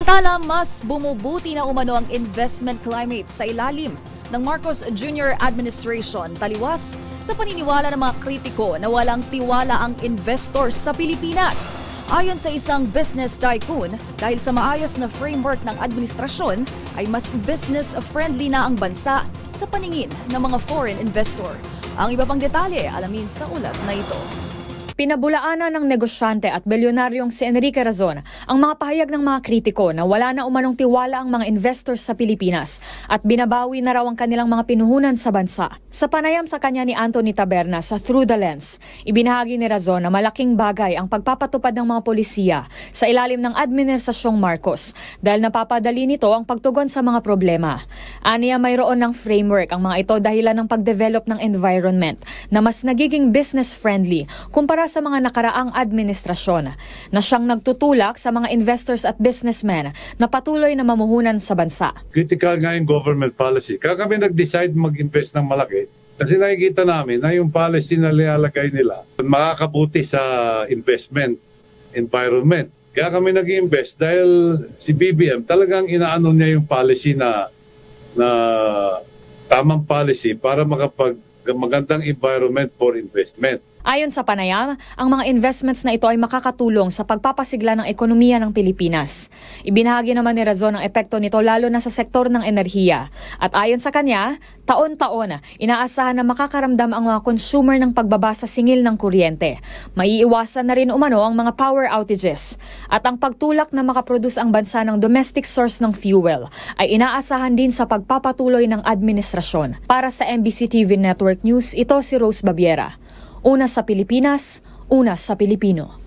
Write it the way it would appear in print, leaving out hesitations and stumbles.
Samantala, mas bumubuti na umano ang investment climate sa ilalim ng Marcos Jr. Administration, taliwas sa paniniwala ng mga kritiko na walang tiwala ang investors sa Pilipinas. Ayon sa isang business tycoon, dahil sa maayos na framework ng administrasyon, ay mas business-friendly na ang bansa sa paningin ng mga foreign investor. Ang iba pang detalye, alamin sa ulat na ito. Pinabulaanan ng negosyante at bilyonaryong si Enrique Razon ang mga pahayag ng mga kritiko na wala na umanong tiwala ang mga investors sa Pilipinas at binabawi na raw ang kanilang mga pinuhunan sa bansa. Sa panayam sa kanya ni Anthony Taberna sa Through the Lens, ibinahagi ni Razon na malaking bagay ang pagpapatupad ng mga polisiya sa ilalim ng Administrasyong Marcos dahil napapadali nito ang pagtugon sa mga problema. Aniya mayroon ng framework ang mga ito dahilan ng pagdevelop ng environment na mas nagiging business-friendly kumpara sa mga nakaraang administrasyon na siyang nagtutulak sa mga investors at businessmen na patuloy na mamuhunan sa bansa. Critical nga yung government policy. Kaya kami nag-decide mag-invest ng malaki kasi nakikita namin na yung policy na nilalagay nila makakabuti sa investment environment. Kaya kami nag-invest dahil si BBM talagang inaano niya yung policy na tamang policy para magandang environment for investment. Ayon sa panayam, ang mga investments na ito ay makakatulong sa pagpapasigla ng ekonomiya ng Pilipinas. Ibinahagi naman ni Razon ang epekto nito lalo na sa sektor ng enerhiya. At ayon sa kanya, taon-taon inaasahan na makakaramdam ang mga consumer ng pagbaba sa singil ng kuryente. Maiiwasan na rin umano ang mga power outages. At ang pagtulak na makaproduce ang bansa ng domestic source ng fuel ay inaasahan din sa pagpapatuloy ng administrasyon. Para sa MBC TV Network News, ito si Rose Babiera. Una sa Pilipinas, una sa Pilipino.